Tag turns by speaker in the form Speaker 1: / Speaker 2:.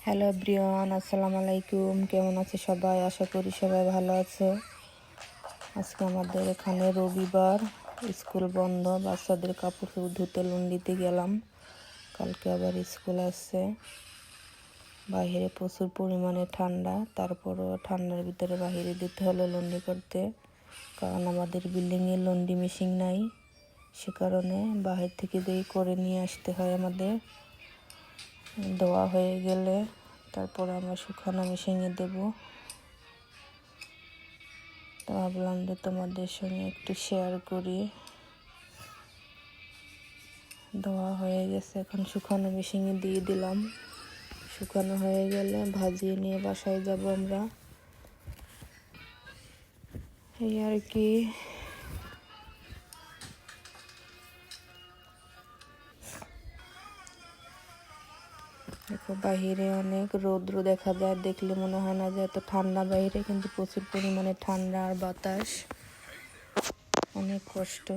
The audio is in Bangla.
Speaker 1: হ্যালো এভরিওয়ান, আসসালামু আলাইকুম। কেমন আছে সবাই? আশা করি সবাই ভালো আছে। আজকে আমাদের এখানে রবিবার, স্কুল বন্ধ। বাচ্চাদের কাপড় ধুতে লন্ডিতে গেলাম। কালকে আবার স্কুল আসছে। বাইরে প্রচুর পরিমাণে ঠান্ডা, তারপরও ঠান্ডার ভিতরে বাইরে দিতে হলো লন্ডি করতে, কারণ আমাদের বিল্ডিংয়ে লন্ডি মেশিন নাই। সে কারণে বাহির থেকে দিয়ে করে নিয়ে আসতে হয় আমাদের। ধোয়া হয়ে গেলে তারপর আমরা শুকানো মেশিনে দেব। তো ভাবলাম যে তোমাদের সঙ্গে একটু শেয়ার করি। ধোয়া হয়ে গেছে, এখন শুকানো মেশিনে দিয়ে দিলাম। শুকানো হয়ে গেলে ভাজিয়ে নিয়ে বাসায় যাব আমরা। এই আর কি। দেখো বাহিরে অনেক রৌদ্র দেখা যায়, দেখলে মনে হয় না যে এত ঠান্ডা বাইরে, কিন্তু প্রচুর পরিমাণে ঠান্ডা আর বাতাস, অনেক কষ্ট।